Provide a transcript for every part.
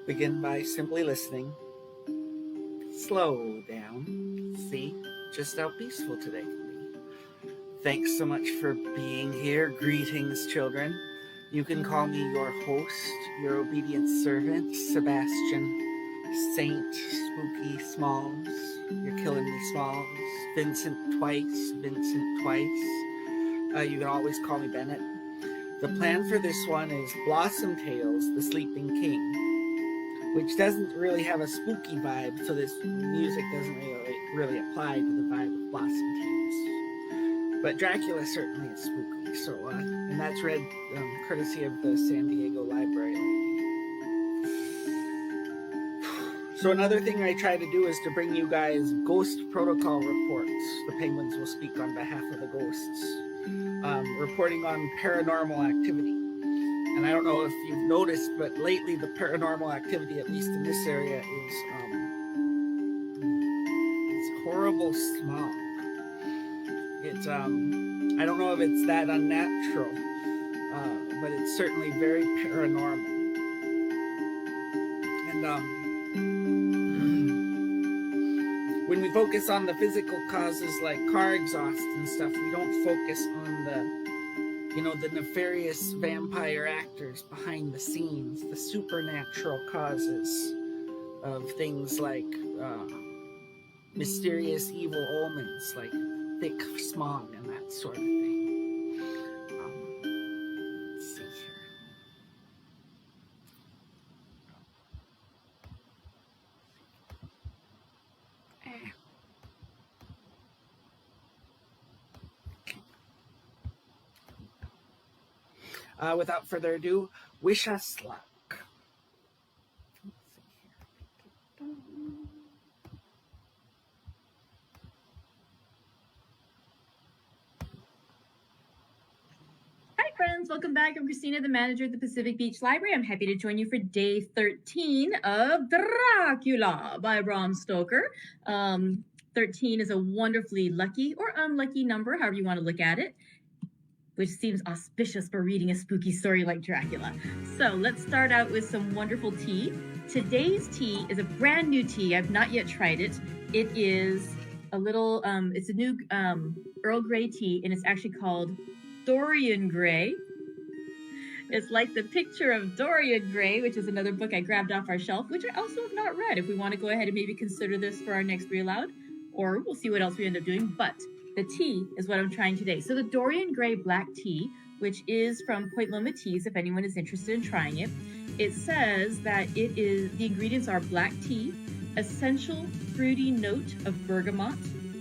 Begin by simply listening. Slow down. See just how peaceful today can be. Thanks so much for being here. Greetings, children. You can call me your host, your obedient servant, Sebastian, Saint Spooky Smalls. You're killing me, Smalls. Vincent twice. You can always call me Bennett. The plan for this one is Blossom Tales, the Sleeping King, which doesn't really have a spooky vibe, so this music doesn't really apply to the vibe of Blossom Tales. But Dracula certainly is spooky, so and that's read courtesy of the San Diego Library lady. So another thing I try to do is to bring you guys ghost protocol reports. The penguins will speak on behalf of the ghosts, reporting on paranormal activity. And I don't know if you've noticed, but lately the paranormal activity, at least in this area, is it's horrible smog. It's I don't know if it's that unnatural, but it's certainly very paranormal. And when we focus on the physical causes like car exhaust and stuff, we don't focus on the nefarious vampire actors behind the scenes, the supernatural causes of things like mysterious evil omens, like thick smog and that sort of thing. Let's see here. Without further ado, wish us luck. Hi friends, welcome back. I'm Christina, the manager at the Pacific Beach Library. I'm happy to join you for day 13 of Dracula by Bram Stoker. 13 is a wonderfully lucky or unlucky number, however you want to look at it, which seems auspicious for reading a spooky story like Dracula. So let's start out with some wonderful tea. Today's tea is a brand new tea. I've not yet tried it. It is a little, it's a new Earl Grey tea, and it's actually called Dorian Gray. It's like the picture of Dorian Gray, which is another book I grabbed off our shelf, which I also have not read. If we want to go ahead and maybe consider this for our next read aloud, or we'll see what else we end up doing. But the tea is what I'm trying today. So the Dorian Gray black tea, which is from Point Loma Teas, if anyone is interested in trying it, it says that the ingredients are black tea, essential fruity note of bergamot,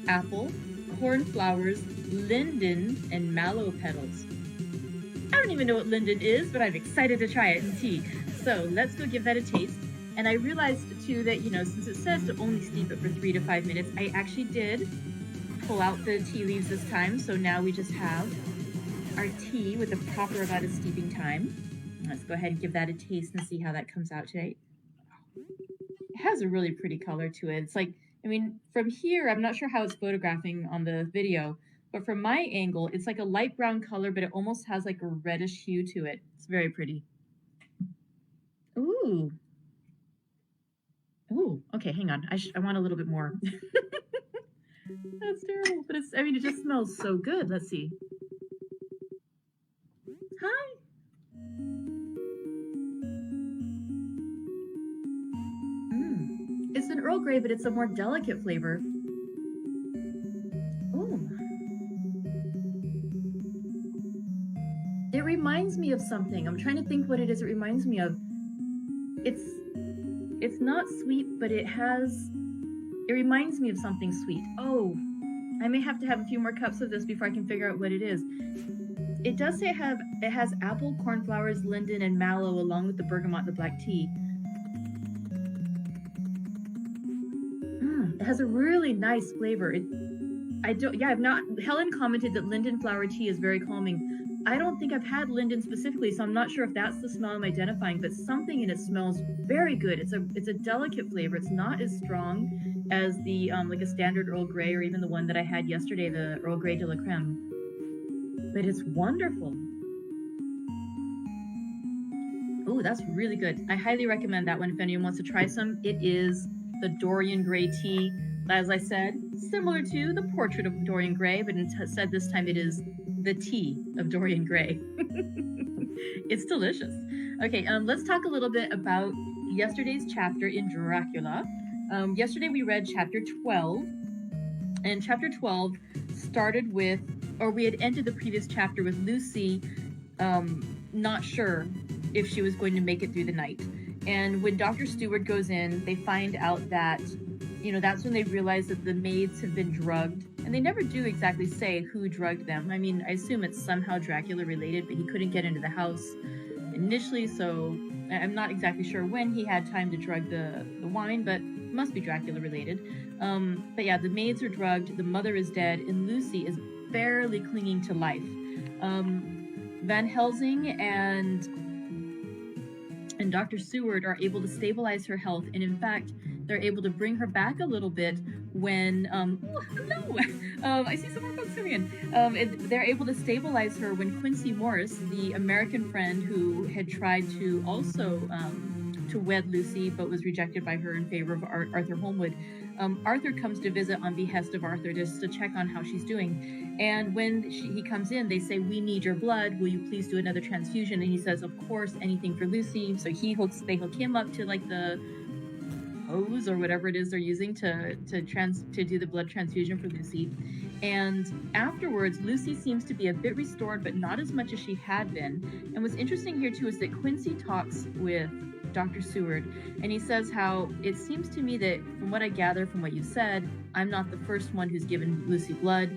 apple, cornflowers, linden, and mallow petals. I don't even know what linden is, but I'm excited to try it in tea. So let's go give that a taste. And I realized too that, since it says to only steep it for 3 to 5 minutes, I actually did pull out the tea leaves this time. So now we just have our tea with the proper amount of steeping time. Let's go ahead and give that a taste and see how that comes out today. It has a really pretty color to it. It's like, from here, I'm not sure how it's photographing on the video, but from my angle, it's like a light brown color, but it almost has like a reddish hue to it. It's very pretty. Ooh. Ooh, okay, hang on. I want a little bit more. That's terrible, but it just smells so good. Let's see. Hi. It's an Earl Grey, but it's a more delicate flavor. Ooh. It reminds me of something. I'm trying to think what it is it reminds me of. It's not sweet, but it reminds me of something sweet. Oh, I may have to have a few more cups of this before I can figure out what it is. It does say it has apple, cornflowers, linden, and mallow along with the bergamot and the black tea. It has a really nice flavor. Helen commented that linden flower tea is very calming. I don't think I've had linden specifically, so I'm not sure if that's the smell I'm identifying, but something in it smells very good. It's a delicate flavor. It's not as strong as the like a standard Earl Grey or even the one that I had yesterday, the Earl Grey de la Creme. But it's wonderful. Oh, that's really good. I highly recommend that one if anyone wants to try some. It is the Dorian Gray tea. As I said, similar to the portrait of Dorian Gray, but instead this time it is the tea of Dorian Gray. It's delicious. Okay, let's talk a little bit about yesterday's chapter in Dracula. Yesterday we read chapter 12, and chapter 12 started with, or we had ended the previous chapter with Lucy not sure if she was going to make it through the night. And when Dr. Stewart goes in, they find out that, that's when they realize that the maids have been drugged. And they never do exactly say who drugged them. I mean, I assume it's somehow Dracula related, but he couldn't get into the house initially, so I'm not exactly sure when he had time to drug the wine, but it must be Dracula related. But yeah, the maids are drugged, the mother is dead, and Lucy is barely clinging to life. Van Helsing and Dr. Seward are able to stabilize her health, and in fact, they're able to bring her back a little bit when, I see some more folks coming in. They're able to stabilize her when Quincy Morris, the American friend who had tried to also to wed Lucy but was rejected by her in favor of Arthur Holmwood. Arthur comes to visit on behest of Arthur just to check on how she's doing. And when he comes in, they say, "We need your blood. Will you please do another transfusion?" And he says, "Of course, anything for Lucy." So they hook him up to like the hose or whatever it is they're using to do the blood transfusion for Lucy. And afterwards, Lucy seems to be a bit restored, but not as much as she had been. And what's interesting here too is that Quincy talks with Dr. Seward, and he says how it seems to me that from what I gather from what you said, I'm not the first one who's given Lucy blood.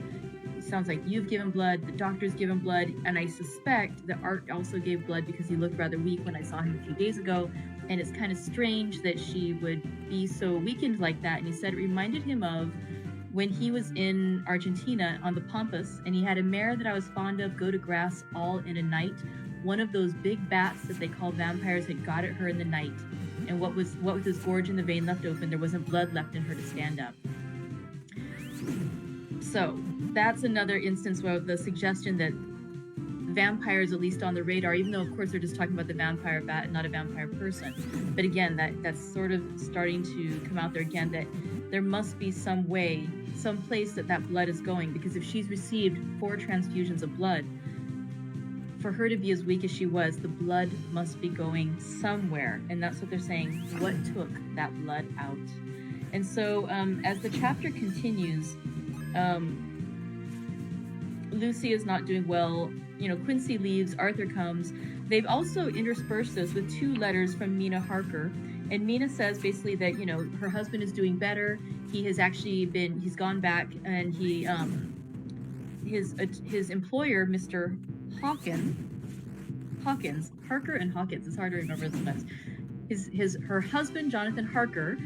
It sounds like you've given blood, the doctor's given blood, and I suspect that Art also gave blood because he looked rather weak when I saw him a few days ago, and it's kind of strange that she would be so weakened like that. And he said it reminded him of when he was in Argentina on the Pampas, and he had a mare that I was fond of go to grass all in a night. One of those big bats that they call vampires had got at her in the night, and what with his gorge in the vein left open, there wasn't blood left in her to stand up. So that's another instance where the suggestion that vampires, at least on the radar, even though of course they're just talking about the vampire bat, not a vampire person. But again, that's sort of starting to come out there again, that there must be some way, some place that blood is going, because if she's received 4 transfusions of blood, for her to be as weak as she was, the blood must be going somewhere. And that's what they're saying. What took that blood out? And so as the chapter continues, Lucy is not doing well. Quincy leaves, Arthur comes. They've also interspersed this with 2 letters from Mina Harker. And Mina says basically that, her husband is doing better. He's gone back, and his employer, Mr. Hawkins, Harker and Hawkins, it's hard to remember sometimes. Her husband, Jonathan Harker,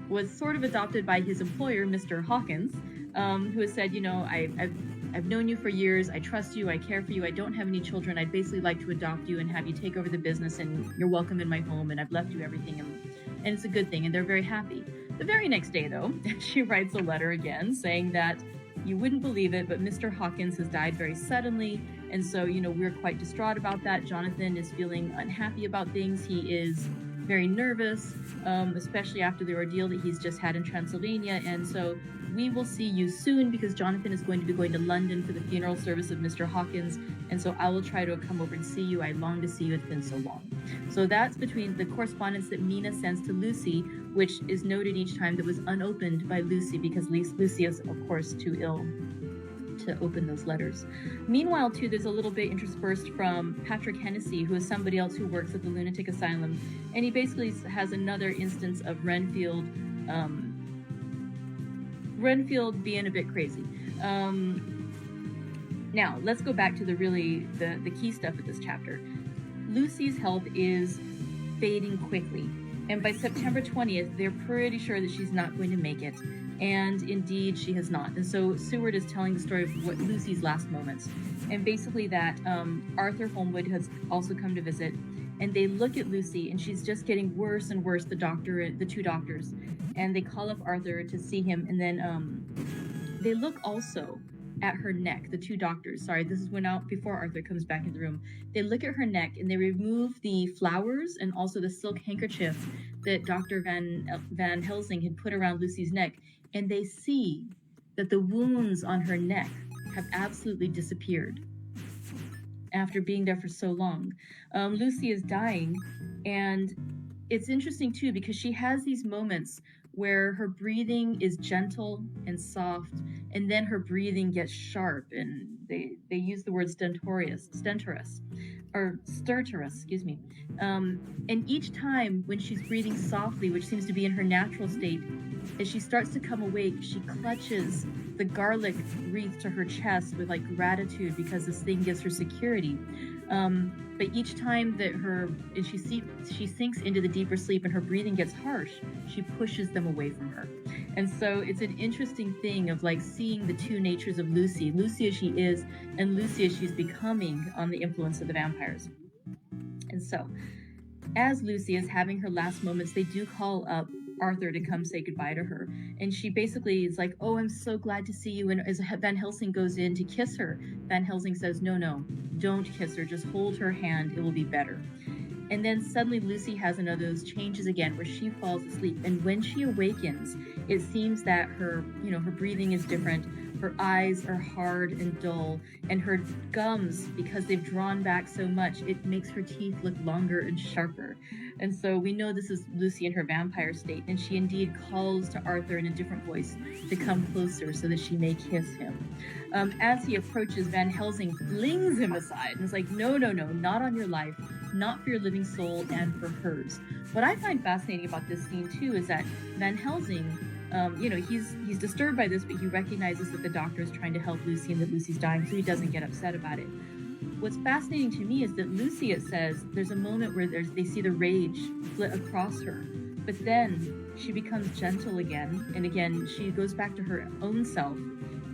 was sort of adopted by his employer, Mr. Hawkins, who has said, I've known you for years, I trust you, I care for you, I don't have any children, I'd basically like to adopt you and have you take over the business, and you're welcome in my home, and I've left you everything, and it's a good thing, and they're very happy. The very next day, though, she writes a letter again saying that you wouldn't believe it, but Mr. Hawkins has died very suddenly, and so, we're quite distraught about that. Jonathan is feeling unhappy about things. He is very nervous, especially after the ordeal that he's just had in Transylvania, and so we will see you soon, because Jonathan is going to be going to London for the funeral service of Mr. Hawkins, and so I will try to come over and see you. I long to see you, it's been so long. So that's between the correspondence that Mina sends to Lucy, which is noted each time that was unopened by Lucy, because Lucy is, of course, too ill to open those letters. Meanwhile, too, there's a little bit interspersed from Patrick Hennessy, who is somebody else who works at the lunatic asylum, and he basically has another instance of Renfield being a bit crazy. Now, let's go back to the key stuff of this chapter. Lucy's health is fading quickly, and by September 20th, they're pretty sure that she's not going to make it. And indeed, she has not. And so Seward is telling the story of what Lucy's last moments. And basically that Arthur Holmwood has also come to visit. And they look at Lucy, and she's just getting worse and worse, the 2 doctors. And they call up Arthur to see him. And then they look also at her neck. The two doctors, sorry, this is when out before Arthur comes back into the room. They look at her neck and they remove the flowers and also the silk handkerchief that Dr. Van Helsing had put around Lucy's neck, and they see that the wounds on her neck have absolutely disappeared after being there for so long. Lucy is dying, and it's interesting too because she has these moments where her breathing is gentle and soft, and then her breathing gets sharp, and they use the word stertorous, excuse me. And each time when she's breathing softly, which seems to be in her natural state, as she starts to come awake, she clutches the garlic wreath to her chest with like gratitude because this thing gives her security. But each time that she sinks into the deeper sleep and her breathing gets harsh, she pushes them away from her. And so it's an interesting thing of like seeing the two natures of Lucy as she is and Lucy as she's becoming on the influence of the vampires. And so as Lucy is having her last moments, they do call up Arthur to come say goodbye to her. And she basically is like, oh, I'm so glad to see you. And as Van Helsing goes in to kiss her, Van Helsing says, no, don't kiss her. Just hold her hand. It will be better. And then suddenly Lucy has another of those changes again where she falls asleep. And when she awakens, it seems that her breathing is different. Her eyes are hard and dull, and her gums, because they've drawn back so much, it makes her teeth look longer and sharper. And so we know this is Lucy in her vampire state, and she indeed calls to Arthur in a different voice to come closer so that she may kiss him. As he approaches, Van Helsing flings him aside and is like, no, not on your life, not for your living soul and for hers. What I find fascinating about this scene too is that Van Helsing, he's disturbed by this, but he recognizes that the doctor is trying to help Lucy and that Lucy's dying, so he doesn't get upset about it. What's fascinating to me is that Lucy, it says, there's a moment where they see the rage flit across her, but then she becomes gentle again, and again, she goes back to her own self,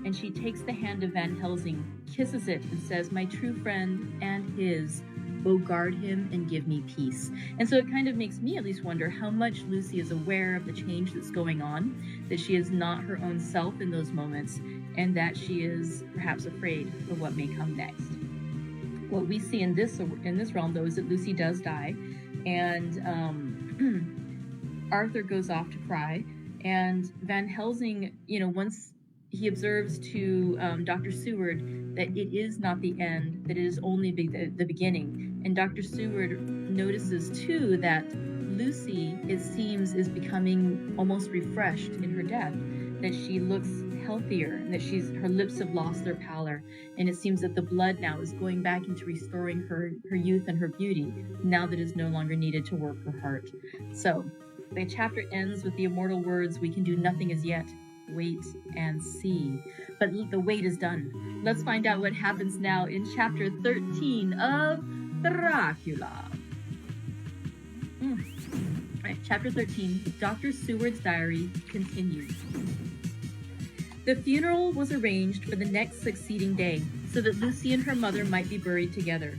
and she takes the hand of Van Helsing, kisses it, and says, my true friend and his, oh, guard him and give me peace. And so it kind of makes me at least wonder how much Lucy is aware of the change that's going on, that she is not her own self in those moments, and that she is perhaps afraid of what may come next. What we see in this realm, though, is that Lucy does die, and Arthur goes off to cry, and Van Helsing, once he observes to Dr. Seward that it is not the end, that it is only the beginning. And Dr. Seward notices, too, that Lucy, it seems, is becoming almost refreshed in her death, that she looks healthier, and that her lips have lost their pallor, and it seems that the blood now is going back into restoring her youth and her beauty, now that it is no longer needed to work her heart. So, the chapter ends with the immortal words, we can do nothing as yet, wait and see. But the wait is done. Let's find out what happens now in chapter 13 of Dracula. Right, chapter 13, Dr. Seward's diary continues. The funeral was arranged for the next succeeding day, so that Lucy and her mother might be buried together.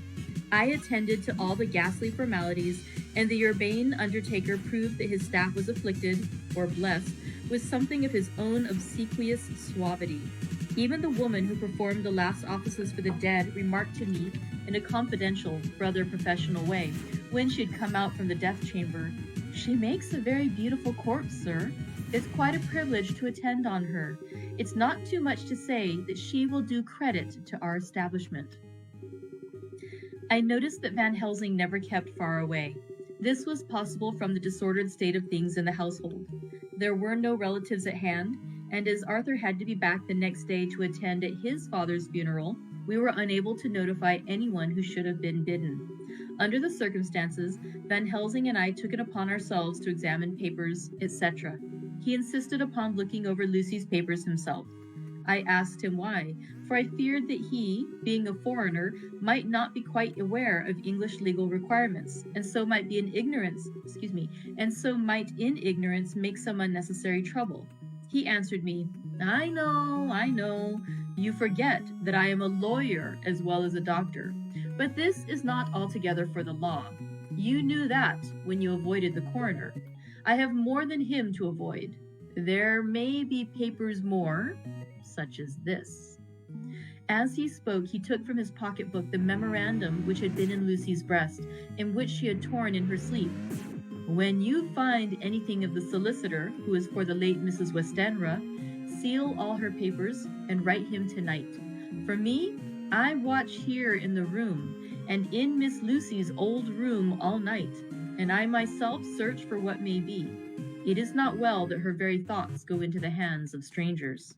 I attended to all the ghastly formalities, and the urbane undertaker proved that his staff was afflicted, or blessed, with something of his own obsequious suavity. Even the woman who performed the last offices for the dead remarked to me, in a confidential, rather professional way, when she had come out from the death chamber, "She makes a very beautiful corpse, sir. It's quite a privilege to attend on her. It's not too much to say that she will do credit to our establishment." I noticed that Van Helsing never kept far away. This was possible from the disordered state of things in the household. There were no relatives at hand, and as Arthur had to be back the next day to attend at his father's funeral, we were unable to notify anyone who should have been bidden. Under the circumstances, Van Helsing and I took it upon ourselves to examine papers, etc. He insisted upon looking over Lucy's papers himself. I asked him why, for I feared that he, being a foreigner, might not be quite aware of English legal requirements, and so might in ignorance make some unnecessary trouble. He answered me, I know. You forget that I am a lawyer as well as a doctor. But this is not altogether for the law. You knew that when you avoided the coroner. I have more than him to avoid. There may be papers more, such as this. As he spoke, he took from his pocketbook the memorandum which had been in Lucy's breast, and which she had torn in her sleep. When you find anything of the solicitor, who is for the late Mrs. Westenra, seal all her papers and write him tonight. For me, I watch here in the room, and in Miss Lucy's old room all night, and I myself search for what may be. It is not well that her very thoughts go into the hands of strangers.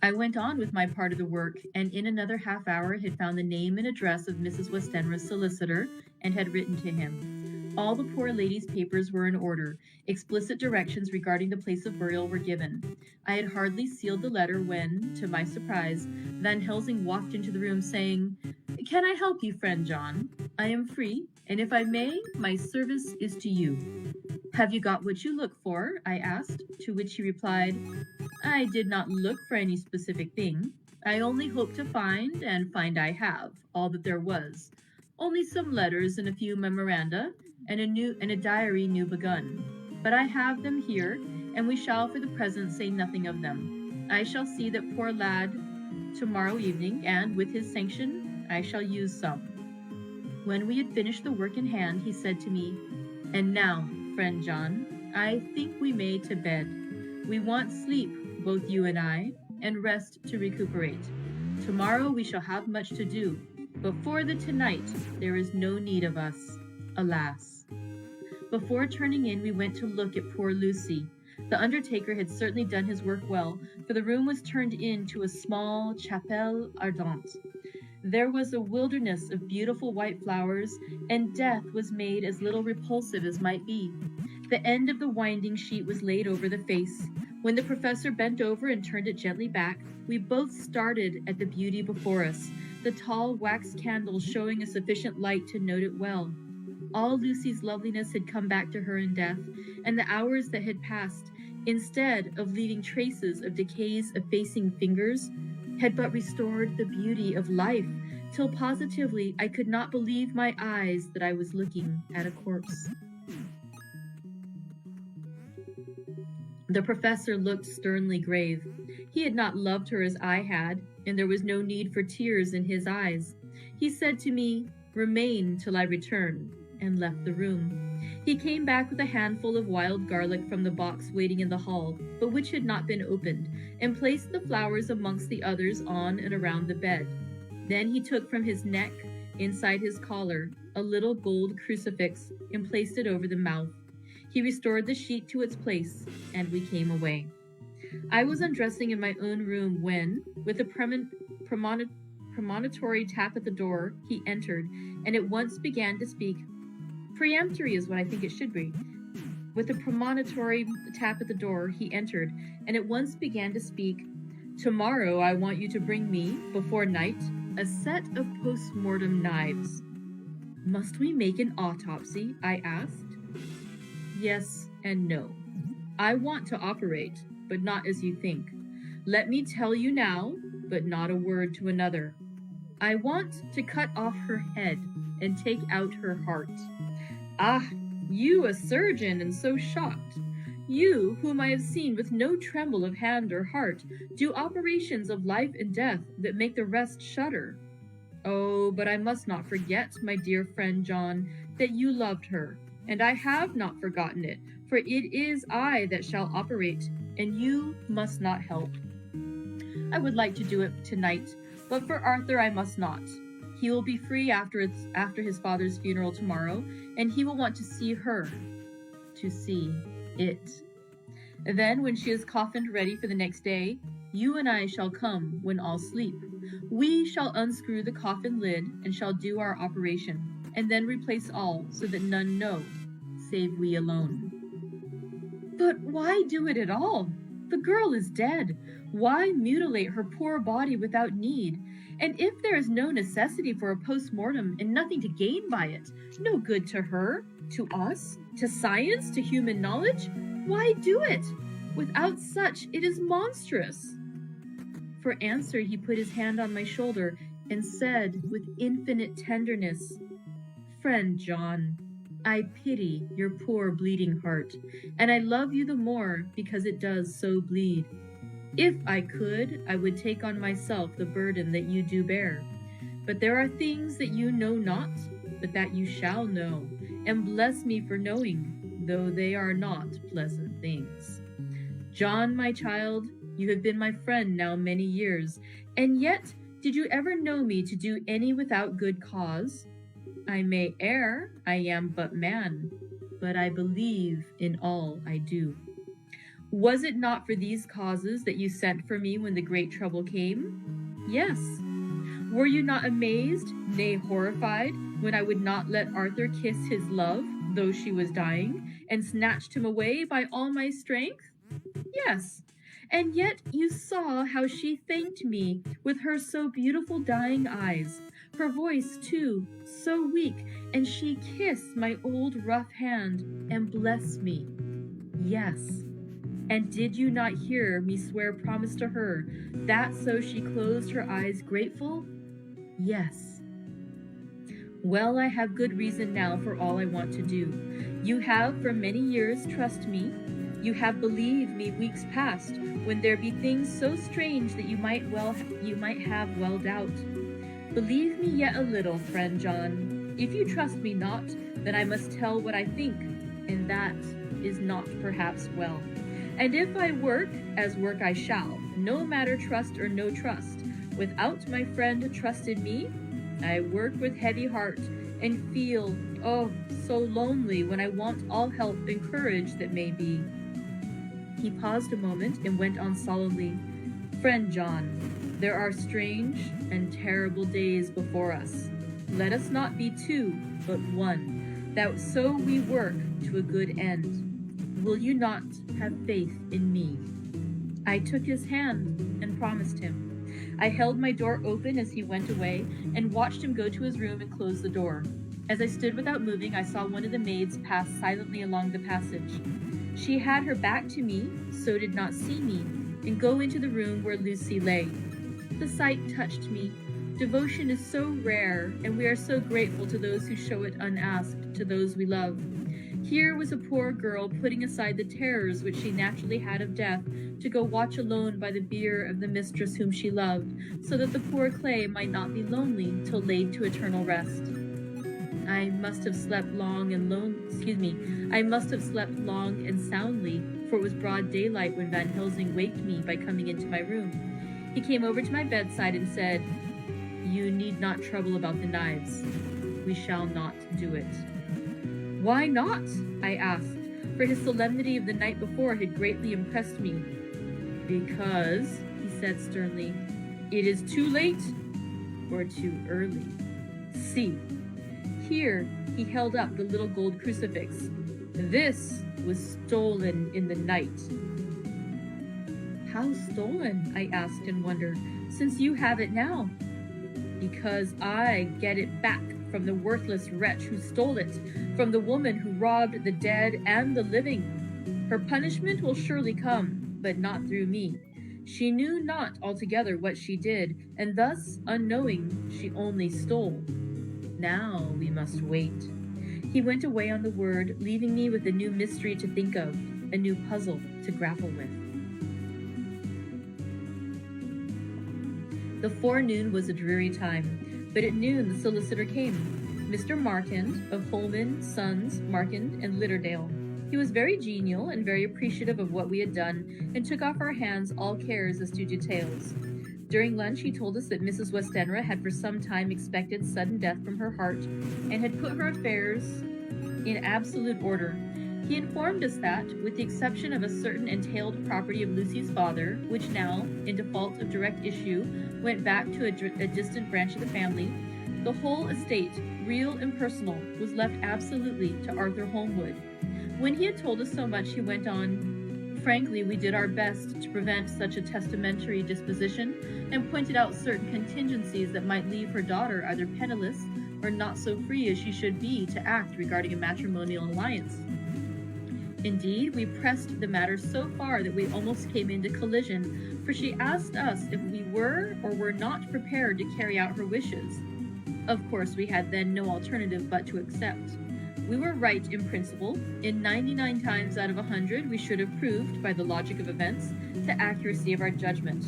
I went on with my part of the work, and in another half hour had found the name and address of Mrs. Westenra's solicitor, and had written to him. All the poor lady's papers were in order. Explicit directions regarding the place of burial were given. I had hardly sealed the letter when, to my surprise, Van Helsing walked into the room saying, "Can I help you, friend John? I am free, and if I may, my service is to you." "Have you got what you look for?" I asked, to which he replied, "I did not look for any specific thing. I only hope to find, and find I have, all that there was. Only some letters and a few memoranda, and a diary new begun. But I have them here, and we shall for the present say nothing of them. I shall see that poor lad tomorrow evening, and with his sanction I shall use some." When we had finished the work in hand, he said to me, "And now, friend John, I think we may to bed. We want sleep, both you and I, and rest to recuperate. Tomorrow we shall have much to do, but for the tonight there is no need of us, alas." Before turning in, we went to look at poor Lucy. The undertaker had certainly done his work well, for the room was turned into a small chapelle ardente. There was a wilderness of beautiful white flowers, and death was made as little repulsive as might be. The end of the winding sheet was laid over the face. When the professor bent over and turned it gently back, we both started at the beauty before us, the tall wax candle showing a sufficient light to note it well. All Lucy's loveliness had come back to her in death, and the hours that had passed, instead of leaving traces of decay's effacing fingers, had but restored the beauty of life, till positively I could not believe my eyes that I was looking at a corpse. The professor looked sternly grave. He had not loved her as I had, and there was no need for tears in his eyes. He said to me, "Remain till I return," and left the room. He came back with a handful of wild garlic from the box waiting in the hall, but which had not been opened, and placed the flowers amongst the others on and around the bed. Then he took from his neck, inside his collar, a little gold crucifix, and placed it over the mouth. He restored the sheet to its place, and we came away. I was undressing in my own room when, with a premonitory tap at the door, he entered, and at once began to speak. Peremptory is what I think it should be. With a premonitory tap at the door, he entered, and at once began to speak. "Tomorrow I want you to bring me, before night, a set of post-mortem knives." "Must we make an autopsy?" I asked. "Yes and no. I want to operate, but not as you think. Let me tell you now, but not a word to another. I want to cut off her head and take out her heart." "Ah, you a surgeon, and so shocked. You, whom I have seen with no tremble of hand or heart, do operations of life and death that make the rest shudder. Oh, but I must not forget, my dear friend John, that you loved her, and I have not forgotten it, for it is I that shall operate, and you must not help. I would like to do it tonight, but for Arthur I must not. He will be free after his father's funeral tomorrow, and he will want to see her, to see it. Then, when she is coffined ready for the next day, you and I shall come when all sleep. We shall unscrew the coffin lid and shall do our operation, and then replace all so that none know, save we alone." "But why do it at all? The girl is dead. Why mutilate her poor body without need? And if there is no necessity for a post-mortem and nothing to gain by it, no good to her, to us, to science, to human knowledge, why do it? Without such, it is monstrous." For answer, he put his hand on my shoulder and said with infinite tenderness, "Friend John, I pity your poor bleeding heart, and I love you the more because it does so bleed. If I could, I would take on myself the burden that you do bear. But there are things that you know not, but that you shall know, and bless me for knowing, though they are not pleasant things. John, my child, you have been my friend now many years, and yet did you ever know me to do any without good cause? I may err, I am but man, but I believe in all I do. Was it not for these causes that you sent for me when the great trouble came? Yes. Were you not amazed, nay horrified, when I would not let Arthur kiss his love, though she was dying, and snatched him away by all my strength? Yes. And yet you saw how she thanked me with her so beautiful dying eyes, her voice too, so weak, and she kissed my old rough hand and blessed me. Yes. And did you not hear me swear promise to her, that so she closed her eyes grateful? Yes. Well, I have good reason now for all I want to do. You have for many years trust me. You have believed me weeks past, when there be things so strange that you might have well doubt. Believe me yet a little, friend John. If you trust me not, then I must tell what I think, and that is not perhaps well. And if I work, as work I shall, no matter trust or no trust, without my friend trusted me, I work with heavy heart, and feel, oh, so lonely when I want all help and courage that may be. He paused a moment and went on solemnly, Friend John, there are strange and terrible days before us. Let us not be two, but one, that so we work to a good end. Will you not have faith in me? I took his hand and promised him. I held my door open as he went away and watched him go to his room and close the door. As I stood without moving, I saw one of the maids pass silently along the passage. She had her back to me, so did not see me, and go into the room where Lucy lay. The sight touched me. Devotion is so rare, and we are so grateful to those who show it unasked to those we love. Here was a poor girl putting aside the terrors which she naturally had of death to go watch alone by the bier of the mistress whom she loved, so that the poor clay might not be lonely till laid to eternal rest. I must have slept long and soundly, for it was broad daylight when Van Helsing waked me by coming into my room. He came over to my bedside and said, You need not trouble about the knives. We shall not do it. Why not? I asked, for his solemnity of the night before had greatly impressed me. Because, he said sternly, it is too late or too early. See, here he held up the little gold crucifix. This was stolen in the night. How stolen? I asked in wonder, since you have it now. Because I get it back from the worthless wretch who stole it, from the woman who robbed the dead and the living. Her punishment will surely come, but not through me. She knew not altogether what she did, and thus, unknowing, she only stole. Now we must wait. He went away on the word, leaving me with a new mystery to think of, a new puzzle to grapple with. The forenoon was a dreary time, but at noon the solicitor came, Mr. Markand, of Holman, Sons, Markand, and Litterdale. He was very genial and very appreciative of what we had done, and took off our hands all cares as to details. During lunch he told us that Mrs. Westenra had for some time expected sudden death from her heart, and had put her affairs in absolute order. He informed us that, with the exception of a certain entailed property of Lucy's father, which now, in default of direct issue, went back to a distant branch of the family, the whole estate, real and personal, was left absolutely to Arthur Holmwood. When he had told us so much, he went on, Frankly, we did our best to prevent such a testamentary disposition, and pointed out certain contingencies that might leave her daughter either penniless or not so free as she should be to act regarding a matrimonial alliance. Indeed, we pressed the matter so far that we almost came into collision, for she asked us if we were or were not prepared to carry out her wishes. Of course, we had then no alternative but to accept. We were right in principle. In 99 times out of 100, we should have proved, by the logic of events, the accuracy of our judgment.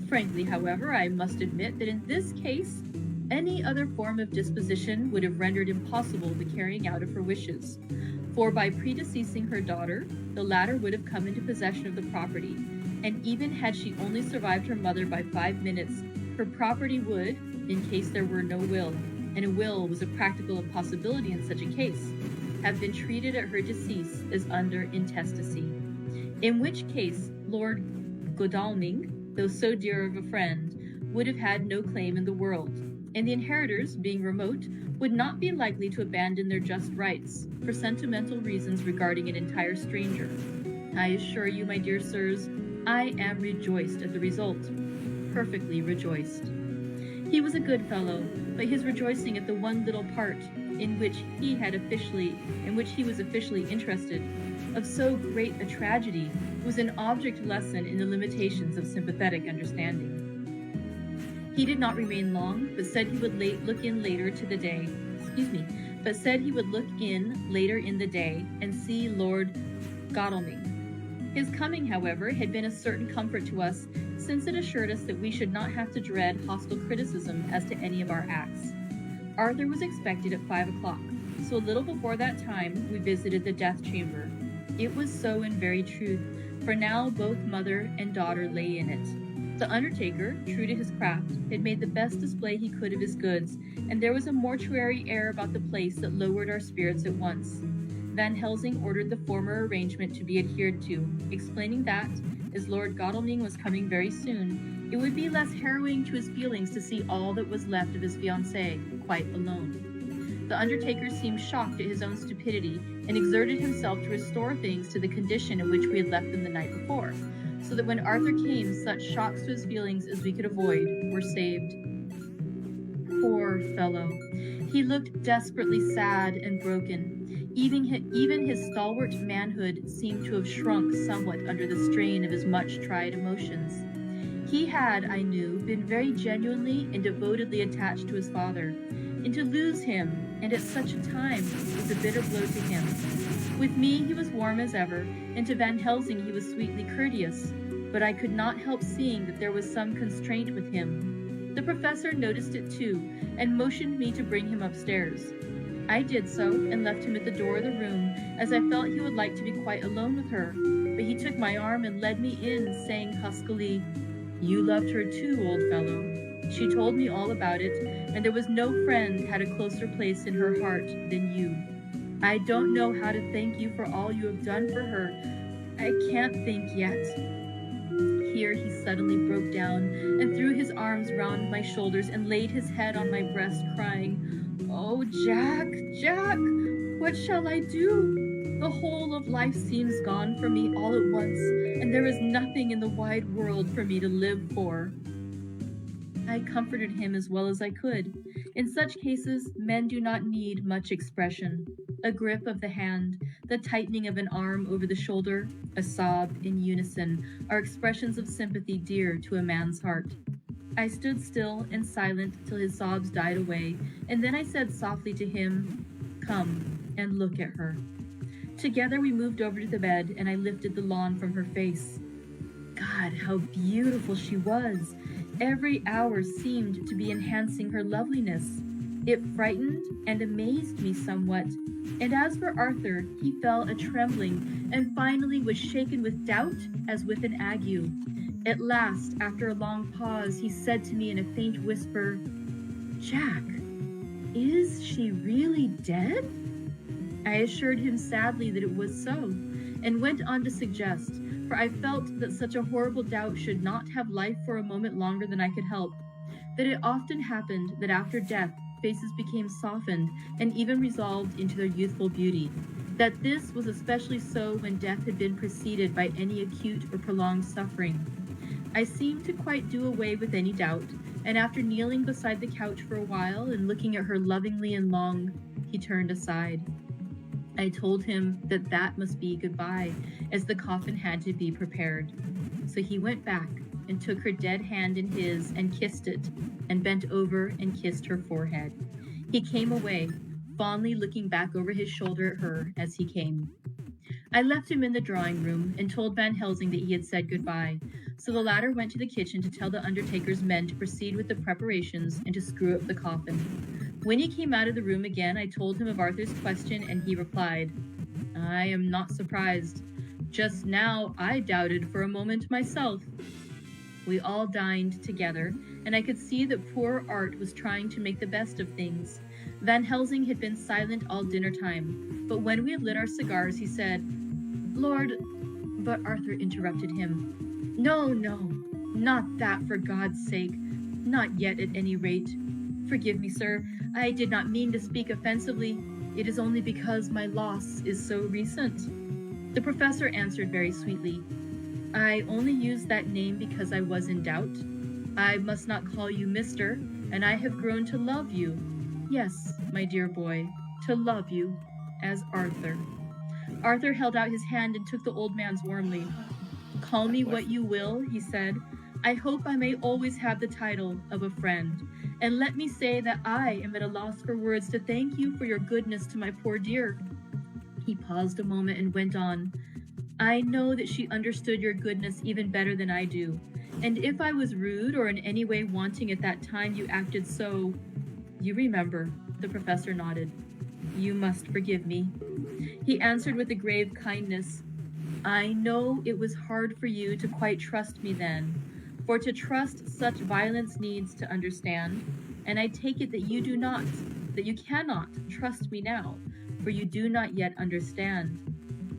Frankly, however, I must admit that in this case, any other form of disposition would have rendered impossible the carrying out of her wishes. For by predeceasing her daughter, the latter would have come into possession of the property, and even had she only survived her mother by 5 minutes, her property would, in case there were no will, and a will was a practical impossibility in such a case, have been treated at her decease as under intestacy. In which case, Lord Godalming, though so dear of a friend, would have had no claim in the world, and the inheritors, being remote, would not be likely to abandon their just rights for sentimental reasons regarding an entire stranger. I assure you, my dear sirs, I am rejoiced at the result. Perfectly rejoiced. He was a good fellow, but his rejoicing at the one little part in which he was officially interested of so great a tragedy was an object lesson in the limitations of sympathetic understanding. He did not remain long, but said he would look in later in the day and see Lord Godalming. His coming, however, had been a certain comfort to us, since it assured us that we should not have to dread hostile criticism as to any of our acts. Arthur was expected at 5 o'clock, so a little before that time we visited the death chamber. It was so in very truth, for now both mother and daughter lay in it. The undertaker, true to his craft, had made the best display he could of his goods, and there was a mortuary air about the place that lowered our spirits at once. Van Helsing ordered the former arrangement to be adhered to, explaining that, as Lord Godalming was coming very soon, it would be less harrowing to his feelings to see all that was left of his fiancée quite alone. The undertaker seemed shocked at his own stupidity, and exerted himself to restore things to the condition in which we had left them the night before, so that when Arthur came, such shocks to his feelings as we could avoid were saved. Poor fellow! He looked desperately sad and broken. Even his stalwart manhood seemed to have shrunk somewhat under the strain of his much-tried emotions. He had, I knew, been very genuinely and devotedly attached to his father, and to lose him, and at such a time, was a bitter blow to him. With me he was warm as ever, and to Van Helsing he was sweetly courteous, but I could not help seeing that there was some constraint with him. The professor noticed it too, and motioned me to bring him upstairs. I did so, and left him at the door of the room, as I felt he would like to be quite alone with her, but he took my arm and led me in, saying huskily, "You loved her too, old fellow. She told me all about it, and there was no friend had a closer place in her heart than you. I don't know how to thank you for all you have done for her. I can't think yet." Here he suddenly broke down, and threw his arms round my shoulders, and laid his head on my breast, crying, "Oh, Jack, Jack, what shall I do? The whole of life seems gone from me all at once, and there is nothing in the wide world for me to live for." I comforted him as well as I could. In such cases, men do not need much expression. A grip of the hand, the tightening of an arm over the shoulder, a sob in unison, are expressions of sympathy dear to a man's heart. I stood still and silent till his sobs died away, and then I said softly to him, "Come and look at her." Together we moved over to the bed, and I lifted the lawn from her face. God, how beautiful she was! Every hour seemed to be enhancing her loveliness. It frightened and amazed me somewhat, and as for Arthur, he fell a-trembling, and finally was shaken with doubt as with an ague. At last, after a long pause, he said to me in a faint whisper, "Jack, is she really dead?" I assured him sadly that it was so, and went on to suggest, for I felt that such a horrible doubt should not have life for a moment longer than I could help, that it often happened that after death faces became softened and even resolved into their youthful beauty, that this was especially so when death had been preceded by any acute or prolonged suffering. I seemed to quite do away with any doubt, and after kneeling beside the couch for a while and looking at her lovingly and long, he turned aside. I told him that that must be goodbye, as the coffin had to be prepared. So he went back and took her dead hand in his and kissed it, and bent over and kissed her forehead. He came away, fondly looking back over his shoulder at her as he came. I left him in the drawing room and told Van Helsing that he had said goodbye, so the latter went to the kitchen to tell the undertaker's men to proceed with the preparations and to screw up the coffin. When he came out of the room again, I told him of Arthur's question, and he replied, "I am not surprised. Just now I doubted for a moment myself." We all dined together, and I could see that poor Art was trying to make the best of things. Van Helsing had been silent all dinner time, but when we had lit our cigars, he said, "Lord," but Arthur interrupted him. No, not that, for God's sake. Not yet, at any rate. Forgive me, sir. I did not mean to speak offensively. It is only because my loss is so recent." The professor answered very sweetly, "I only used that name because I was in doubt. I must not call you Mr., and I have grown to love you. Yes, my dear boy, to love you as Arthur." Arthur held out his hand and took the old man's warmly. "Call me what you will," he said. "I hope I may always have the title of a friend. And let me say that I am at a loss for words to thank you for your goodness to my poor dear." He paused a moment and went on, "I know that she understood your goodness even better than I do. And if I was rude or in any way wanting at that time you acted so... You remember," the professor nodded. "You must forgive me." He answered with a grave kindness, "I know it was hard for you to quite trust me then, for to trust such violence needs to understand, and I take it that you cannot trust me now, for you do not yet understand.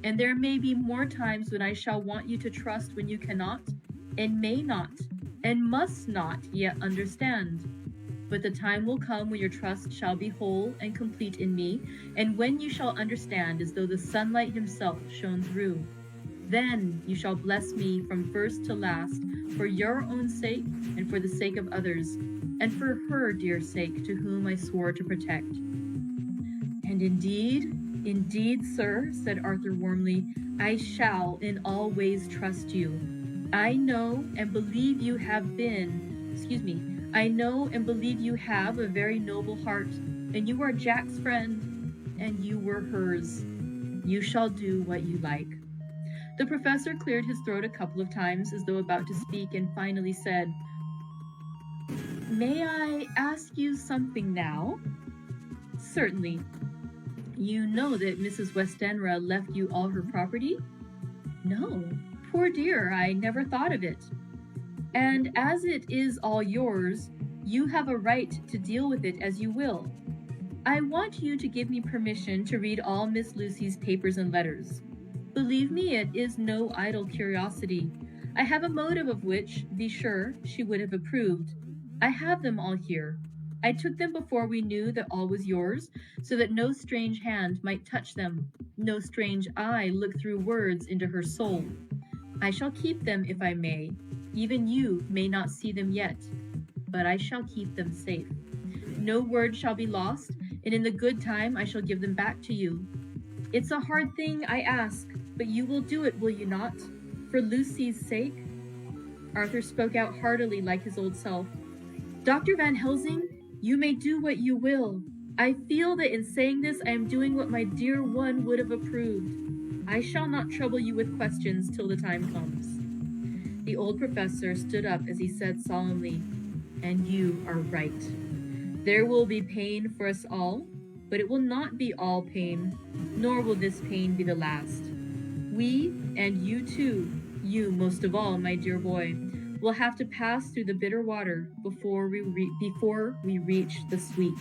And there may be more times when I shall want you to trust when you cannot, and may not, and must not yet understand. But the time will come when your trust shall be whole and complete in me, and when you shall understand as though the sunlight himself shone through. Then you shall bless me from first to last, for your own sake and for the sake of others, and for her dear sake to whom I swore to protect." "And indeed, sir," said Arthur warmly, "I shall in all ways trust you. I know and believe you have a very noble heart, and you are Jack's friend, and you were hers. You shall do what you like." The professor cleared his throat a couple of times as though about to speak, and finally said, "May I ask you something now?" "Certainly. You know that Mrs. Westenra left you all her property?" "No. Poor dear, I never thought of it." "And as it is all yours, you have a right to deal with it as you will. I want you to give me permission to read all Miss Lucy's papers and letters. Believe me, it is no idle curiosity. I have a motive of which, be sure, she would have approved. I have them all here. I took them before we knew that all was yours, so that no strange hand might touch them, no strange eye look through words into her soul. I shall keep them if I may. Even you may not see them yet, but I shall keep them safe. No word shall be lost, and in the good time I shall give them back to you. It's a hard thing I ask, but you will do it, will you not? For Lucy's sake?" Arthur spoke out heartily like his old self. "Dr. Van Helsing, you may do what you will. I feel that in saying this I am doing what my dear one would have approved. I shall not trouble you with questions till the time comes." The old professor stood up as he said solemnly, "And you are right. There will be pain for us all, but it will not be all pain, nor will this pain be the last. We, and you too, you most of all, my dear boy, will have to pass through the bitter water before we reach the sweet.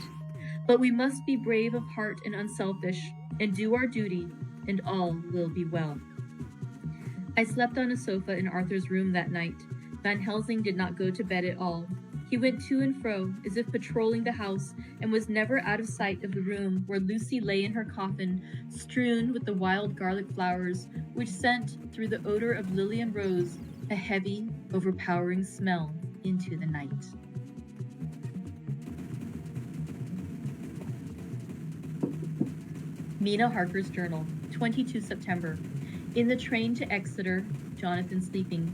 But we must be brave of heart and unselfish, and do our duty, and all will be well." I slept on a sofa in Arthur's room that night. Van Helsing did not go to bed at all. He went to and fro, as if patrolling the house, and was never out of sight of the room where Lucy lay in her coffin, strewn with the wild garlic flowers, which sent, through the odor of lily and rose, a heavy, overpowering smell into the night. Mina Harker's journal, 22 September. In the train to Exeter, Jonathan sleeping.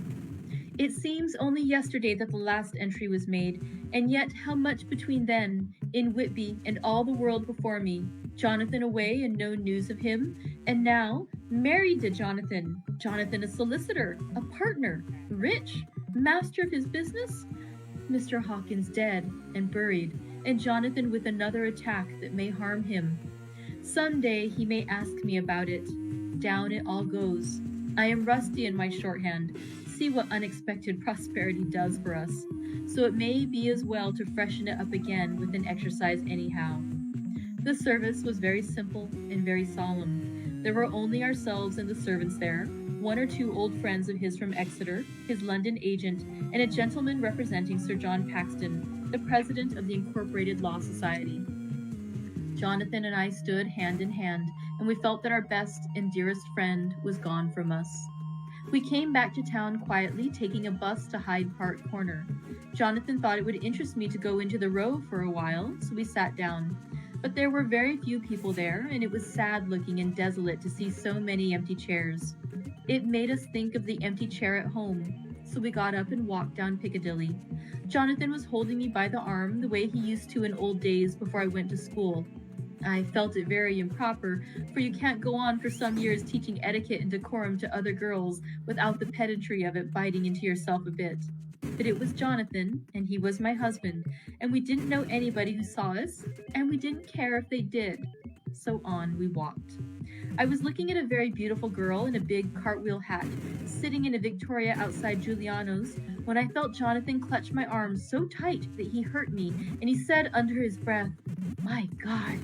It seems only yesterday that the last entry was made, and yet how much between then, in Whitby, and all the world before me. Jonathan away and no news of him, and now married to Jonathan. Jonathan a solicitor, a partner, rich, master of his business. Mr. Hawkins dead and buried, and Jonathan with another attack that may harm him. Some day he may ask me about it. Down it all goes. I am rusty in my shorthand. See what unexpected prosperity does for us. So it may be as well to freshen it up again with an exercise anyhow. The service was very simple and very solemn. There were only ourselves and the servants there, one or two old friends of his from Exeter, his London agent, and a gentleman representing Sir John Paxton, the president of the Incorporated Law Society. Jonathan and I stood hand in hand, and we felt that our best and dearest friend was gone from us. We came back to town quietly, taking a bus to Hyde Park Corner. Jonathan thought it would interest me to go into the Row for a while, so we sat down. But there were very few people there, and it was sad-looking and desolate to see so many empty chairs. It made us think of the empty chair at home, so we got up and walked down Piccadilly. Jonathan was holding me by the arm the way he used to in old days before I went to school. I felt it very improper, for you can't go on for some years teaching etiquette and decorum to other girls without the pedantry of it biting into yourself a bit. But it was Jonathan, and he was my husband, and we didn't know anybody who saw us, and we didn't care if they did. So on we walked. I was looking at a very beautiful girl in a big cartwheel hat, sitting in a Victoria outside Giuliano's, when I felt Jonathan clutch my arm so tight that he hurt me, and he said under his breath, "My God."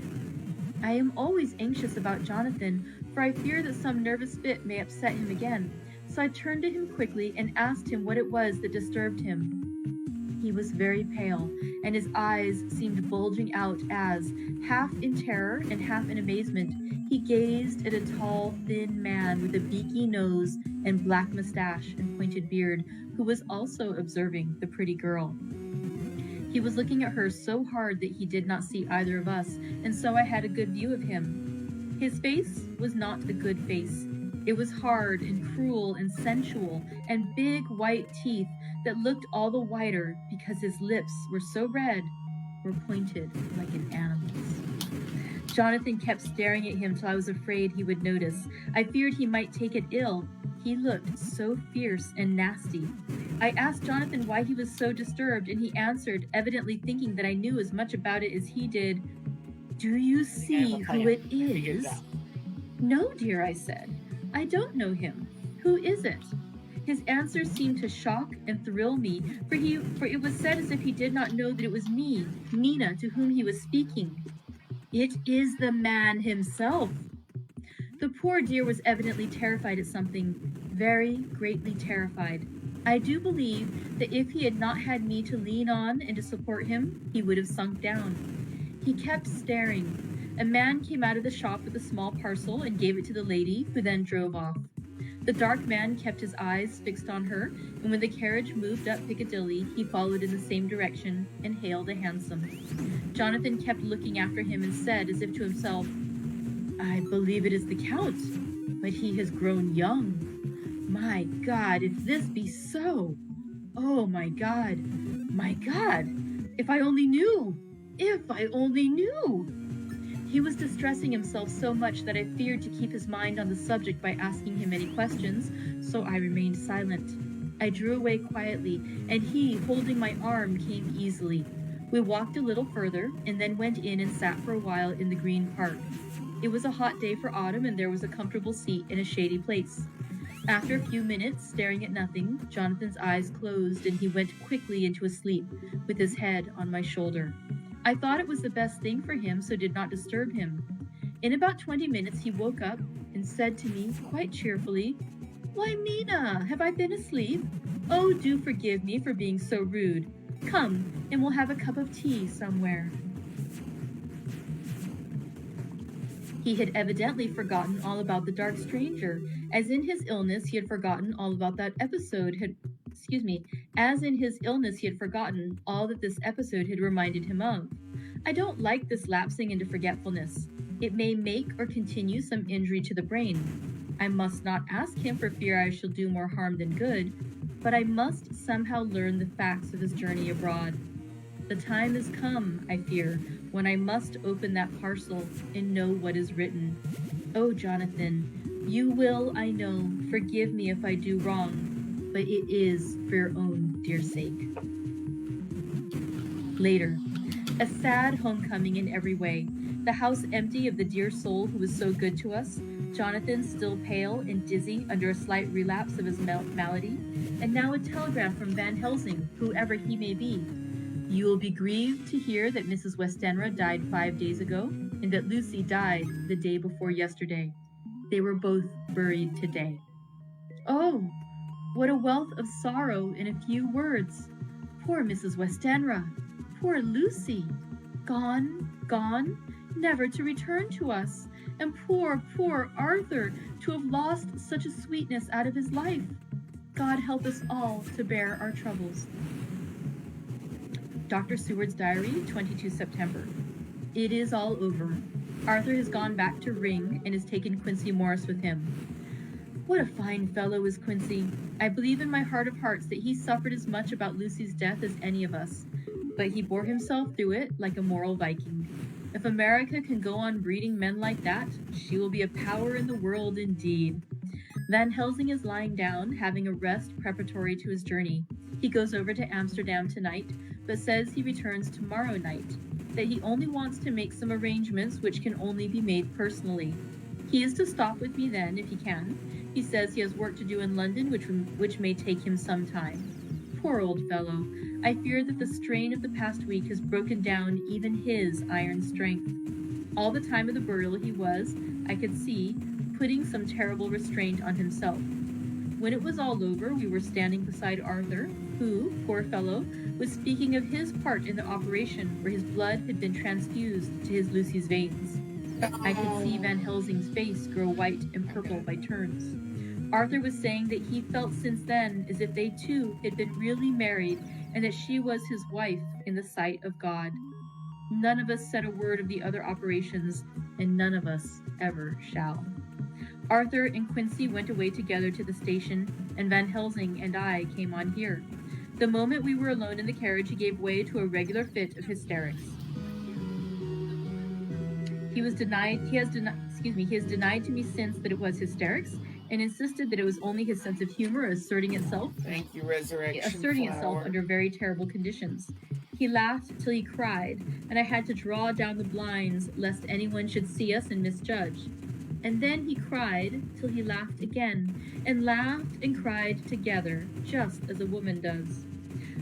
I am always anxious about Jonathan, for I fear that some nervous fit may upset him again, so I turned to him quickly and asked him what it was that disturbed him. He was very pale, and his eyes seemed bulging out as, half in terror and half in amazement, he gazed at a tall, thin man with a beaky nose and black mustache and pointed beard, who was also observing the pretty girl. He was looking at her so hard that he did not see either of us, and so I had a good view of him. His face was not a good face. It was hard and cruel and sensual, and big white teeth that looked all the whiter because his lips were so red, were pointed like an animal's. Jonathan kept staring at him till I was afraid he would notice. I feared he might take it ill. He looked so fierce and nasty. I asked Jonathan why he was so disturbed, and he answered, evidently thinking that I knew as much about it as he did, "Do you see who it is?" "No, dear," I said. "I don't know him. Who is it?" His answer seemed to shock and thrill me, for it was said as if he did not know that it was me, Nina, to whom he was speaking. "It is the man himself." The poor dear was evidently terrified at something, very greatly terrified. I do believe that if he had not had me to lean on and to support him, he would have sunk down. He kept staring. A man came out of the shop with a small parcel and gave it to the lady, who then drove off. The dark man kept his eyes fixed on her, and when the carriage moved up Piccadilly, he followed in the same direction and hailed a hansom. Jonathan kept looking after him and said, as if to himself, "I believe it is the Count, but he has grown young. My God, if this be so! Oh, my God! My God! If I only knew! If I only knew!" He was distressing himself so much that I feared to keep his mind on the subject by asking him any questions, so I remained silent. I drew away quietly, and he, holding my arm, came easily. We walked a little further, and then went in and sat for a while in the Green Park. It was a hot day for autumn, and there was a comfortable seat in a shady place. After a few minutes, staring at nothing, Jonathan's eyes closed, and he went quickly into a sleep, with his head on my shoulder. I thought it was the best thing for him, so did not disturb him. In about 20 minutes he woke up and said to me, quite cheerfully, "Why, Mina, have I been asleep? Oh, do forgive me for being so rude. Come, and we'll have a cup of tea somewhere." He had evidently forgotten all about the dark stranger, as in his illness he had forgotten all about that episode as in his illness he had forgotten all that this episode had reminded him of. I don't like this lapsing into forgetfulness. It may make or continue some injury to the brain. I must not ask him for fear I shall do more harm than good. but I must somehow learn the facts of his journey abroad. The time has come, I fear, when I must open that parcel and know what is written. Oh, Jonathan, you will, I know, forgive me if I do wrong, but it is for your own dear sake. Later, a sad homecoming in every way. The house empty of the dear soul who was so good to us, Jonathan still pale and dizzy under a slight relapse of his malady, and now a telegram from Van Helsing, whoever he may be. You will be grieved to hear that Mrs. Westenra died 5 days ago, and that Lucy died the day before yesterday. They were both buried today. Oh, what a wealth of sorrow in a few words. Poor Mrs. Westenra. Poor Lucy. Gone, gone, never to return to us. And poor, poor Arthur, to have lost such a sweetness out of his life. God help us all to bear our troubles. Dr. Seward's diary, 22 September. It is all over. Arthur has gone back to Ring and has taken Quincy Morris with him. What a fine fellow is Quincy. I believe in my heart of hearts that he suffered as much about Lucy's death as any of us, but he bore himself through it like a moral Viking. If America can go on breeding men like that, she will be a power in the world indeed. Van Helsing is lying down, having a rest preparatory to his journey. He goes over to Amsterdam tonight, but says he returns tomorrow night, that he only wants to make some arrangements which can only be made personally. He is to stop with me then, if he can. He says he has work to do in London, which may take him some time. Poor old fellow. I fear that the strain of the past week has broken down even his iron strength. All the time of the burial he was, I could see, putting some terrible restraint on himself. When it was all over, we were standing beside Arthur, who, poor fellow, was speaking of his part in the operation where his blood had been transfused to his Lucy's veins. I could see Van Helsing's face grow white and purple by turns. Arthur was saying that he felt since then as if they two had been really married and that she was his wife in the sight of God. None of us said a word of the other operations, and none of us ever shall. Arthur and Quincy went away together to the station, and Van Helsing and I came on here. The moment we were alone in the carriage, he gave way to a regular fit of hysterics. He has denied to me since that it was hysterics, and insisted that it was only his sense of humor asserting itself under very terrible conditions. He laughed till he cried, and I had to draw down the blinds lest anyone should see us and misjudge. And then he cried till he laughed again, and laughed and cried together, just as a woman does.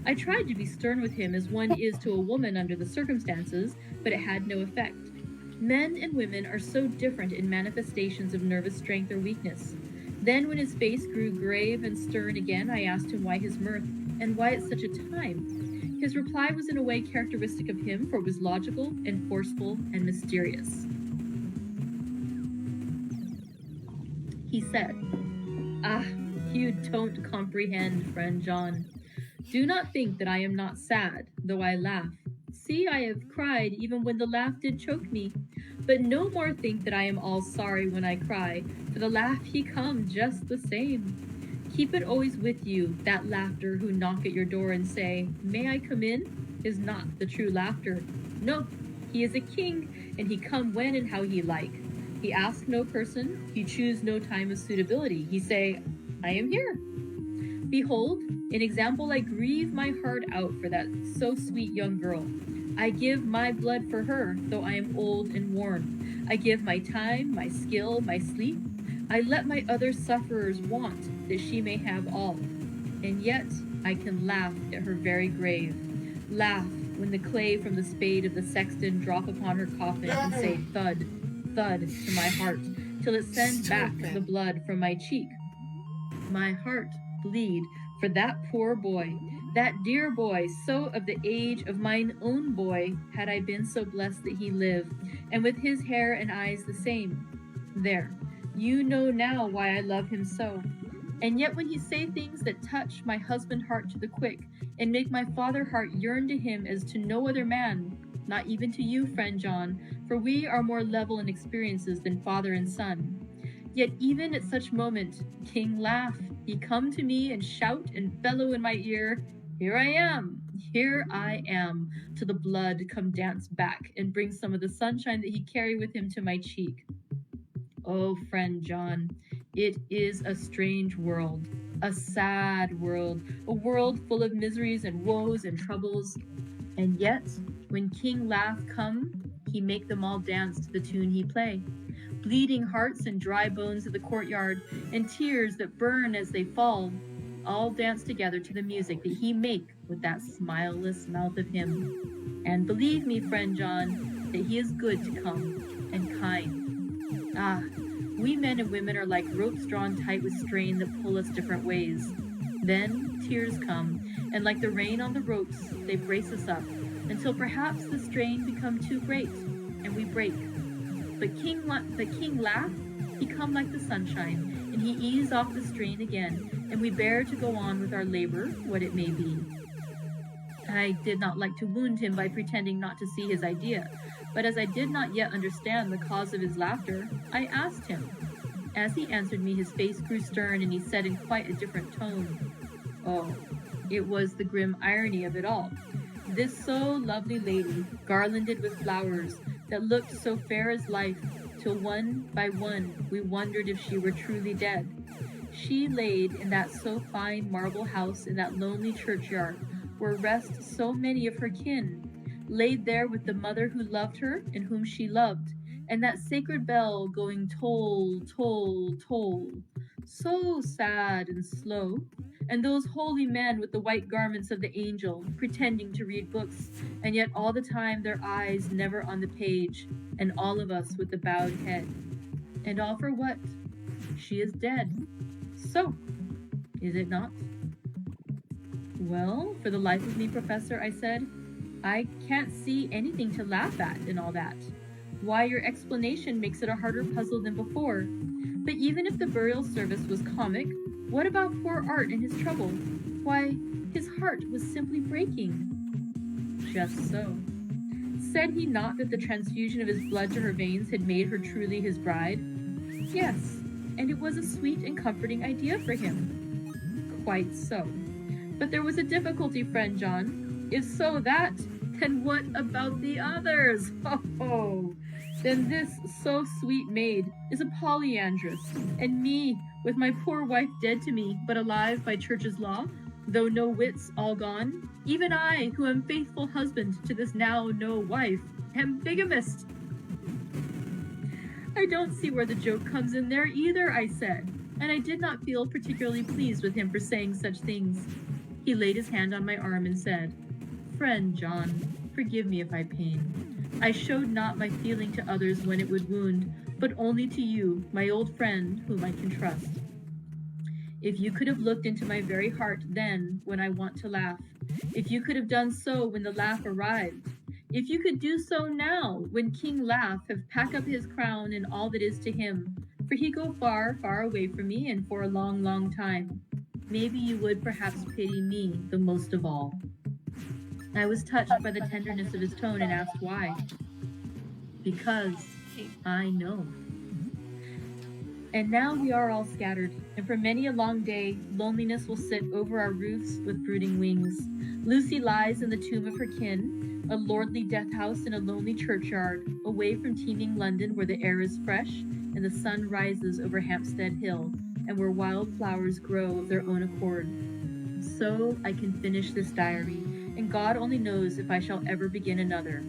I tried to be stern with him as one is to a woman under the circumstances, but it had no effect. Men and women are so different in manifestations of nervous strength or weakness. Then when his face grew grave and stern again, I asked him why his mirth, and why at such a time. His reply was in a way characteristic of him, for it was logical and forceful and mysterious. He said, "Ah, you don't comprehend, friend John. Do not think that I am not sad, though I laugh. See, I have cried even when the laugh did choke me. But no more think that I am all sorry when I cry, for the laugh he come just the same. Keep it always with you, that laughter who knock at your door and say, 'May I come in?' is not the true laughter. No, he is a king, and he come when and how he like. He ask no person, he choose no time of suitability. He say, 'I am here.' Behold, in example, I grieve my heart out for that so sweet young girl. I give my blood for her, though I am old and worn. I give my time, my skill, my sleep. I let my other sufferers want, that she may have all. And yet I can laugh at her very grave. Laugh when the clay from the spade of the sexton drop upon her coffin and say thud, thud to my heart, till it sends back the blood from my cheek. My heart bleed for that poor boy, that dear boy, so of the age of mine own boy, had I been so blessed that he lived, and with his hair and eyes the same. There, you know now why I love him so. And yet when he say things that touch my husband heart to the quick, and make my father heart yearn to him as to no other man, not even to you, friend John, for we are more level in experiences than father and son. Yet even at such moment, king laugh, He come to me and shout and bellow in my ear, here I am, till the blood come dance back and bring some of the sunshine that he carry with him to my cheek. Oh, friend John, it is a strange world, a sad world, a world full of miseries and woes and troubles. And yet, when King Laugh come, he make them all dance to the tune he play. Bleeding hearts and dry bones of the courtyard, and tears that burn as they fall, all dance together to the music that he make with that smileless mouth of him. And believe me, friend John, that he is good to come, and kind. Ah, we men and women are like ropes drawn tight with strain that pull us different ways. Then tears come, and like the rain on the ropes, they brace us up, until perhaps the strain become too great, and we break. But King Laugh, he come like the sunshine, and he ease off the strain again, and we bear to go on with our labor, what it may be. I did not like to wound him by pretending not to see his idea, but as I did not yet understand the cause of his laughter, I asked him. As he answered me, his face grew stern, and he said in quite a different tone, oh, it was the grim irony of it all. This so lovely lady, garlanded with flowers, that looked so fair as life, till one by one we wondered if she were truly dead. She laid in that so fine marble house in that lonely churchyard, where rest so many of her kin, laid there with the mother who loved her and whom she loved, and that sacred bell going toll, toll, toll, so sad and slow, and those holy men with the white garments of the angel, pretending to read books, and yet all the time their eyes never on the page, and all of us with the bowed head. And all for what? She is dead. So, is it not? Well, for the life of me, Professor, I said, I can't see anything to laugh at in all that. Why, your explanation makes it a harder puzzle than before. But even if the burial service was comic, what about poor Art and his trouble? Why, his heart was simply breaking. Just so. Said he not that the transfusion of his blood to her veins had made her truly his bride? Yes, and it was a sweet and comforting idea for him. Quite so. But there was a difficulty, friend John. If so that, then what about the others? Oh, then this so sweet maid is a polyandress, and me, with my poor wife dead to me, but alive by church's law, though no wits all gone, even I, who am faithful husband to this now no wife, am bigamist. I don't see where the joke comes in there either, I said, and I did not feel particularly pleased with him for saying such things. He laid his hand on my arm and said, Friend John, forgive me if I pain. I showed not my feeling to others when it would wound, but only to you, my old friend, whom I can trust. If you could have looked into my very heart then, when I want to laugh, if you could have done so when the laugh arrived, if you could do so now, when King Laugh have packed up his crown and all that is to him, for he go far, far away from me, and for a long, long time, maybe you would perhaps pity me the most of all. I was touched by the tenderness of his tone and asked why. Because I know. And now we are all scattered, and for many a long day, loneliness will sit over our roofs with brooding wings. Lucy lies in the tomb of her kin, a lordly death house in a lonely churchyard, away from teeming London where the air is fresh and the sun rises over Hampstead Hill, and where wild flowers grow of their own accord. So I can finish this diary, and God only knows if I shall ever begin another.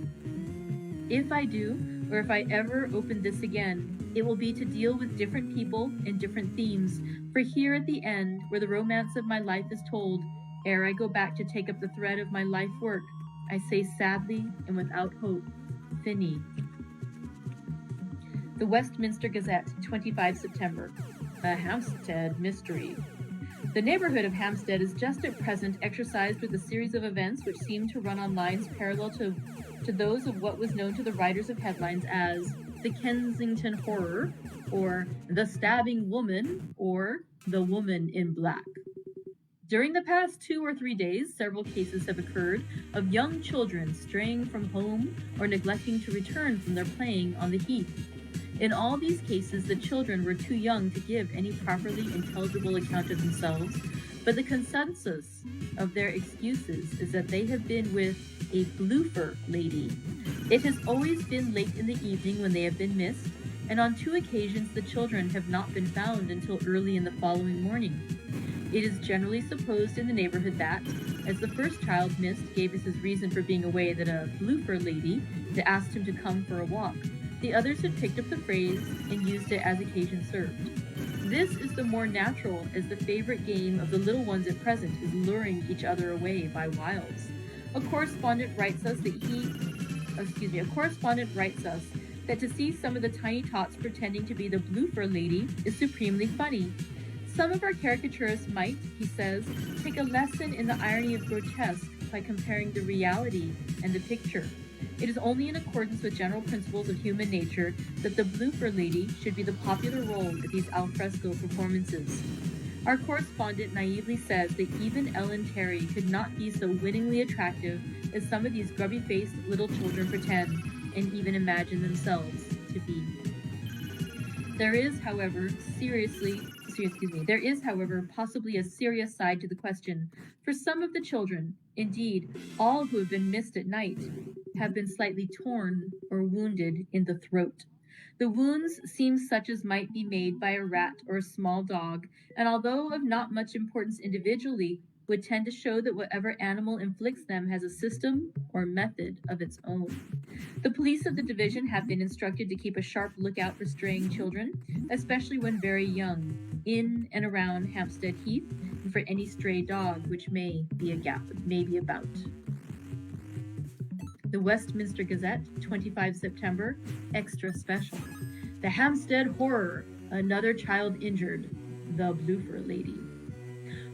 If I do, or if I ever open this again, it will be to deal with different people and different themes, for here at the end, where the romance of my life is told, ere I go back to take up the thread of my life work, I say sadly and without hope, Fini. The Westminster Gazette, 25 September. A Hampstead mystery. The neighborhood of Hampstead is just at present exercised with a series of events which seem to run on lines parallel to those of what was known to the writers of headlines as the Kensington Horror, or the Stabbing Woman, or the Woman in Black. During the past 2 or 3 days, several cases have occurred of young children straying from home or neglecting to return from their playing on the heath. In all these cases, the children were too young to give any properly intelligible account of themselves, but the consensus of their excuses is that they have been with a bloofer lady. It has always been late in the evening when they have been missed, and on 2 occasions the children have not been found until early in the following morning. It is generally supposed in the neighborhood that, as the first child missed gave us his reason for being away that a bloofer lady had asked him to come for a walk, the others had picked up the phrase and used it as occasion served. This is the more natural, as the favorite game of the little ones at present is luring each other away by wiles. A correspondent writes us that to see some of the tiny tots pretending to be the bloofer lady is supremely funny. Some of our caricaturists might, he says, take a lesson in the irony of grotesque by comparing the reality and the picture. It is only in accordance with general principles of human nature that the bloofer lady should be the popular role at these alfresco performances. Our correspondent naively says that even Ellen Terry could not be so winningly attractive as some of these grubby-faced little children pretend and even imagine themselves to be. There is, however, possibly a serious side to the question. For some of the children, indeed, all who have been missed at night, have been slightly torn or wounded in the throat. The wounds seem such as might be made by a rat or a small dog, and although of not much importance individually, would tend to show that whatever animal inflicts them has a system or method of its own. The police of the division have been instructed to keep a sharp lookout for straying children, especially when very young, in and around Hampstead Heath, and for any stray dog which may be about. The Westminster Gazette, 25 September, extra special. The Hampstead Horror, another child injured, the bloofer lady.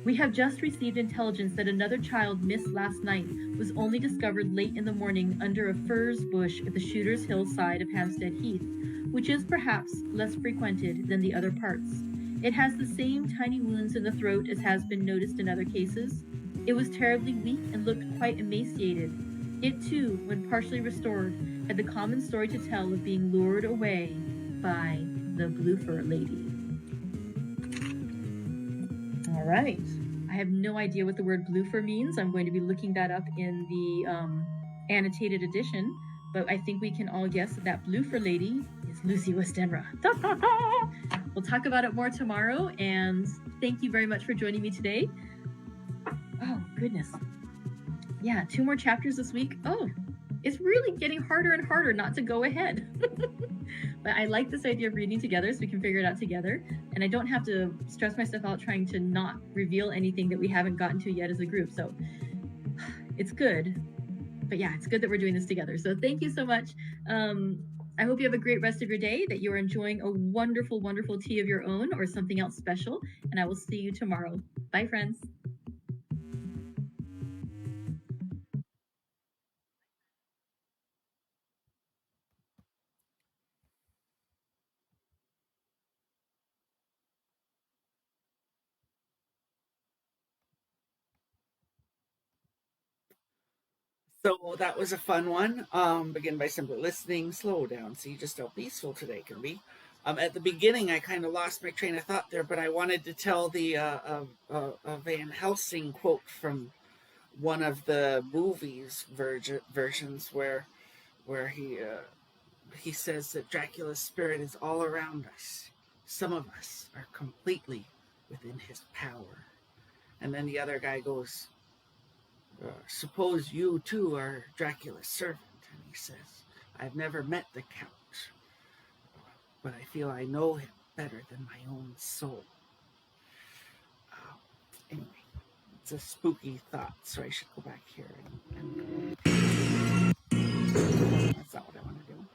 We have just received intelligence that another child missed last night was only discovered late in the morning under a furze bush at the Shooter's Hill side of Hampstead Heath, which is perhaps less frequented than the other parts. It has the same tiny wounds in the throat as has been noticed in other cases. It was terribly weak and looked quite emaciated. It too, when partially restored, had the common story to tell of being lured away by the bloofer lady. All right. I have no idea what the word bloofer means. I'm going to be looking that up in the annotated edition, but I think we can all guess that that bloofer lady is Lucy Westenra. We'll talk about it more tomorrow, and thank you very much for joining me today. Oh, goodness. Yeah, 2 more chapters this week. Oh, it's really getting harder and harder not to go ahead. But I like this idea of reading together so we can figure it out together. And I don't have to stress myself out trying to not reveal anything that we haven't gotten to yet as a group. So it's good. But yeah, it's good that we're doing this together. So thank you so much. I hope you have a great rest of your day, that you're enjoying a wonderful, wonderful tea of your own or something else special. And I will see you tomorrow. Bye, friends. So that was a fun one. Begin by simply listening, slow down, see just how peaceful today can be. At the beginning, I kind of lost my train of thought there, but I wanted to tell the Van Helsing quote from one of the movies versions where he says that Dracula's spirit is all around us. Some of us are completely within his power. And then the other guy goes, suppose you too are Dracula's servant. And he says, I've never met the Count, but I feel I know him better than my own soul. Anyway, it's a spooky thought, so I should go back here and that's not what I want to do.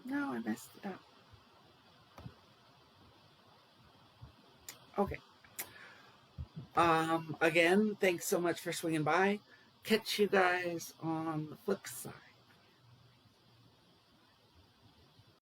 No, I messed it up. Okay. Again, thanks so much for swinging by. Catch you guys on the flip side.